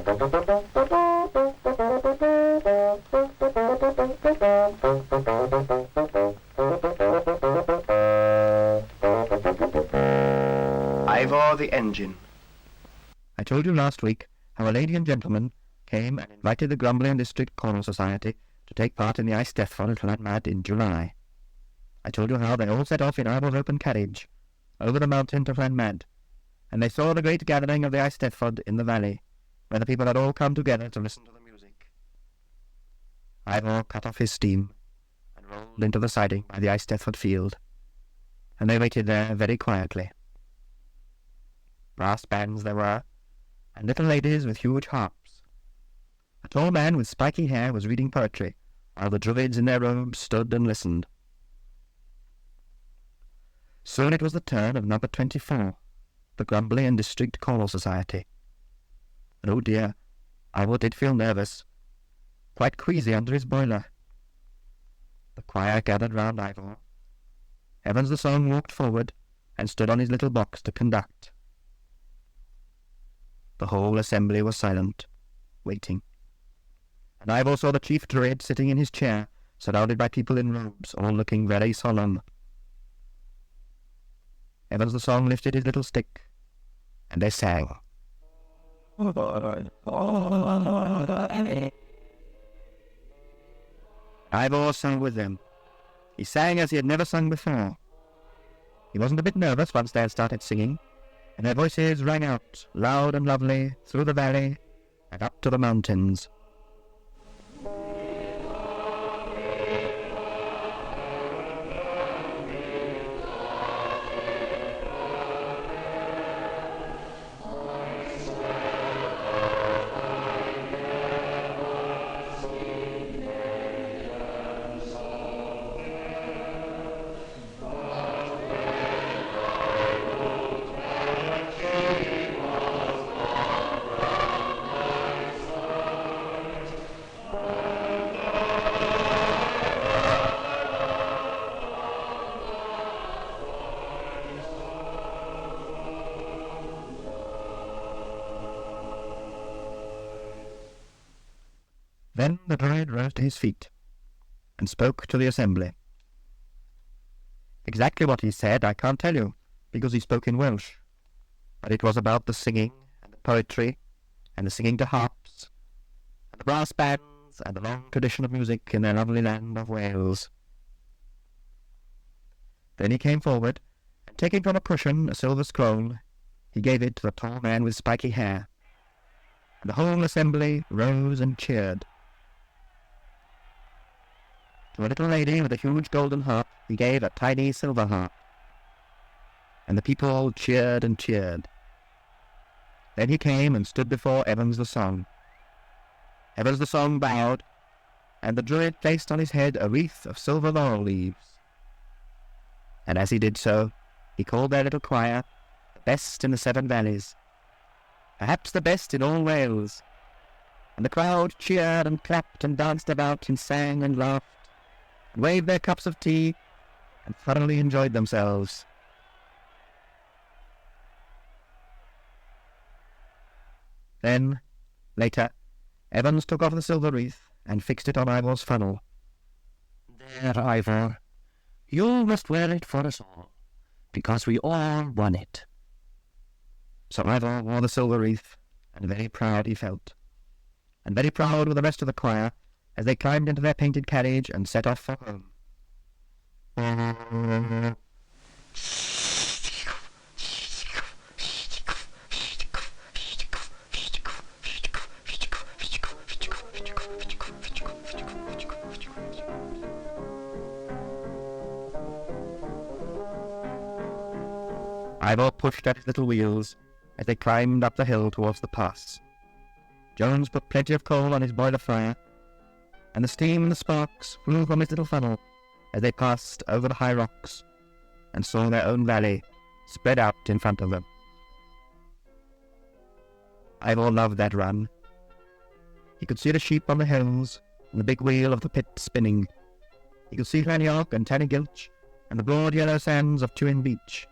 Ivor the Engine. I told you last week how a lady and gentleman came and invited the Grumbly and District Choral Society to take part in the Ice Death Fund at Llantisilly in July. I told you how they all set off in Ivor's open carriage, over the mountain to Llantisilly, and they saw the great gathering of the Ice Death Fund in the valley, where the people had all come together to listen to the music. Ivor cut off his steam, and rolled into the siding by the Ice Death Fund field, and they waited there very quietly. Brass bands there were, and little ladies with huge harps. A tall man with spiky hair was reading poetry, while the druids in their robes stood and listened. Soon it was the turn of number 24, the Grumbly and District Choral Society. And oh dear, Ivor did feel nervous, quite queasy under his boiler. The choir gathered round Ivor. Evans the Song walked forward and stood on his little box to conduct. The whole assembly was silent, waiting. And Ivor saw the chief druid sitting in his chair, surrounded by people in robes, all looking very solemn. Evans the Song lifted his little stick, and they sang. Ivor sang with them. He sang as he had never sung before. He wasn't a bit nervous once they had started singing, and their voices rang out, loud and lovely, through the valley and up to the mountains. Then the druid rose to his feet, and spoke to the assembly. Exactly what he said I can't tell you, because he spoke in Welsh, but it was about the singing, and the poetry, and the singing to harps, and the brass bands, and the long tradition of music in their lovely land of Wales. Then he came forward, and taking from a cushion a silver scroll, he gave it to the tall man with spiky hair, and the whole assembly rose and cheered. To a little lady with a huge golden harp he gave a tiny silver harp, and the people all cheered and cheered. Then he came and stood before Evans the Song. Evans the Song bowed, and the druid placed on his head a wreath of silver laurel leaves. And as he did so, he called their little choir the best in the 7 valleys, perhaps the best in all Wales, and the crowd cheered and clapped and danced about and sang and laughed, and waved their cups of tea, and thoroughly enjoyed themselves. Then, later, Evans took off the silver wreath and fixed it on Ivor's funnel. "There, Ivor, you must wear it for us all, because we all won it." So Ivor wore the silver wreath, and very proud he felt, and very proud were the rest of the choir, as they climbed into their painted carriage and set off for home. Ivor pushed at his little wheels as they climbed up the hill towards the pass. Jones put plenty of coal on his boiler fire, and the steam and the sparks flew from his little funnel as they passed over the high rocks and saw their own valley spread out in front of them. Ivor loved that run. He could see the sheep on the hills and the big wheel of the pit spinning. He could see Llantisilly and Tannygilch and the broad yellow sands of Tywyn Beach,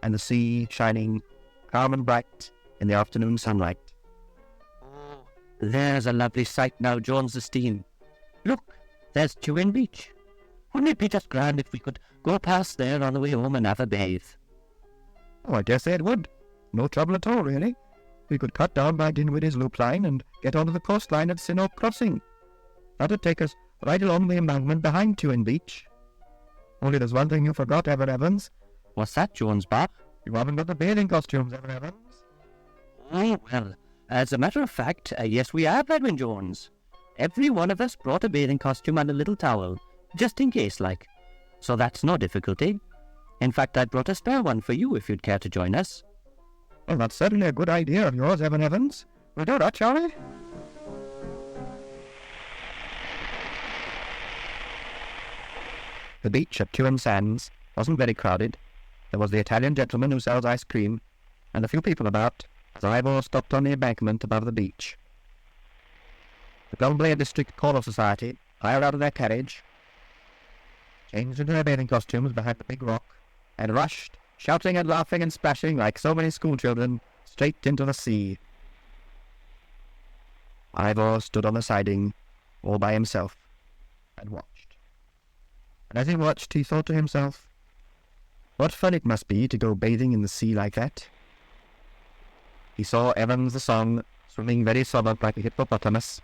and the sea shining calm and bright in the afternoon sunlight. Oh, There's a lovely sight now, Jones the Steam. Look, there's Chewin Beach. Wouldn't it be just grand if we could go past there on the way home and have a bathe? Oh, I dare say it would. No trouble at all, really. We could cut down by Dinwiddie's loop line and get onto the coastline at Sinnock Crossing. That'd take us right along the embankment behind Chewin Beach. Only there's one thing you forgot, Ever Evans. What's that, Jones, Bob? You haven't got the bathing costumes, Ever Evans. Oh, well, as a matter of fact, yes we have, Edwin Jones. Every one of us brought a bathing costume and a little towel, just in case, like. So that's no difficulty. In fact, I brought a spare one for you if you'd care to join us. Well, that's certainly a good idea of yours, Evan Evans. We'll do that, shall we? The beach at Chewin Sands wasn't very crowded. There was the Italian gentleman who sells ice cream, and a few people about, as Ivor stopped on the embankment above the beach. The Glumbley District Choral Society hired out of their carriage, changed into their bathing costumes behind the big rock, and rushed, shouting and laughing and splashing like so many schoolchildren, straight into the sea. Ivor stood on the siding, all by himself, and watched. And as he watched, he thought to himself, what fun it must be to go bathing in the sea like that. He saw Evans the Song swimming very sober like a hippopotamus,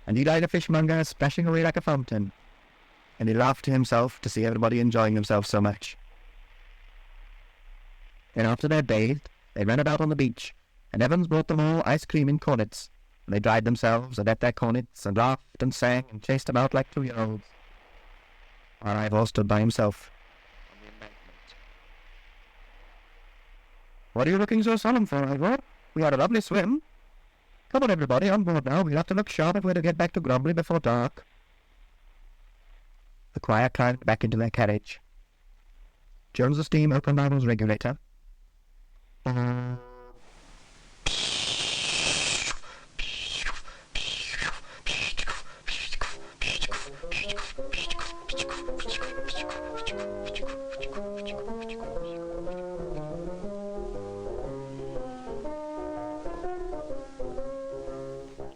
and Eli the fishmonger splashing away like a fountain, and he laughed to himself to see everybody enjoying themselves so much. Then after they'd bathed, they ran about on the beach, and Evans brought them all ice cream in cornets, and they dried themselves and ate their cornets, and laughed and sang and chased about like 2-year-olds. While Ivor stood by himself on the embankment. What are you looking so solemn for, Ivor? We had a lovely swim. Come on, everybody, on board now. We'll have to look sharp if we're to get back to Grumbly before dark. The choir climbed back into their carriage. Jones the Steam opened Ivor's regulator.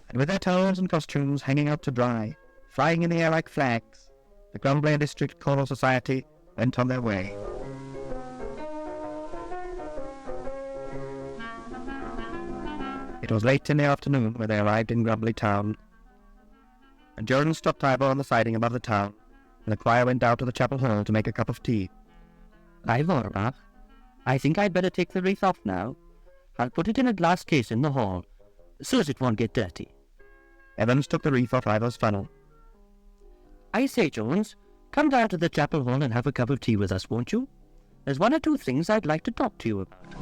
And with their towels and costumes hanging out to dry, flying in the air like flags, the Grumbly District Choral Society went on their way. It was late in the afternoon when they arrived in Grumbly town, and Jones stopped Ivor on the siding above the town, and the choir went out to the chapel hall to make a cup of tea. Ivor, I think I'd better take the wreath off now. I'll put it in a glass case in the hall, so as it won't get dirty. Evans took the wreath off Ivor's funnel. I say, Jones, come down to the chapel hall and have a cup of tea with us, won't you? There's one or two things I'd like to talk to you about.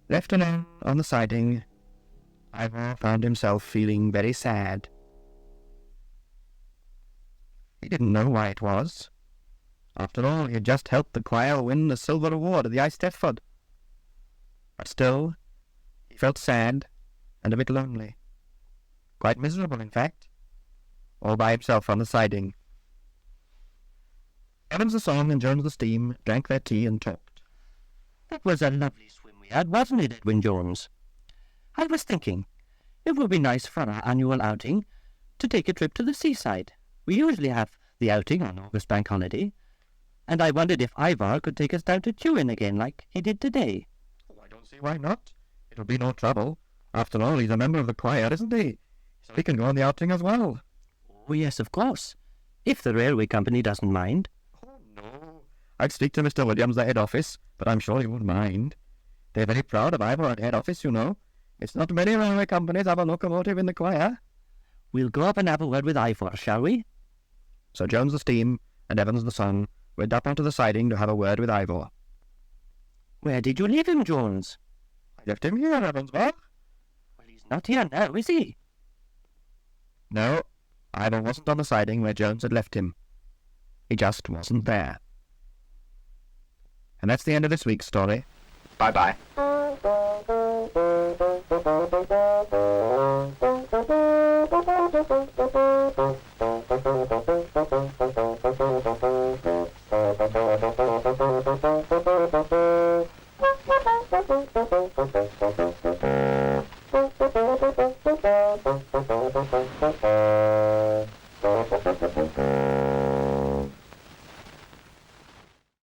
Left alone on the siding, Ivor found himself feeling very sad. He didn't know why it was. After all, he had just helped the choir win the silver award at the Eisteddfod. But still, he felt sad and a bit lonely. Quite miserable, in fact. All by himself on the siding. Evans the Song and Jones the Steam drank their tea and talked. That was a lovely swim we had, wasn't it, Edwin Jones? I was thinking, it would be nice for our annual outing to take a trip to the seaside. We usually have the outing on August Bank Holiday, and I wondered if Ivor could take us down to Chewin again like he did today. Oh, I don't see why not. It'll be no trouble. After all, he's a member of the choir, isn't he? So he can go on the outing as well. Oh, yes, of course. If the railway company doesn't mind. Oh, no. I'd speak to Mr. Williams, the head office, but I'm sure he won't mind. They're very proud of Ivor at head office, you know. It's not many railway companies have a locomotive in the choir. We'll go up and have a word with Ivor, shall we? So Jones the Steam and Evans the Song went up onto the siding to have a word with Ivor. Where did you leave him, Jones? I left him here, Evans, Well, he's not here now, is he? No, Ivor wasn't on the siding where Jones had left him. He just wasn't there. And that's the end of this week's story. Bye-bye.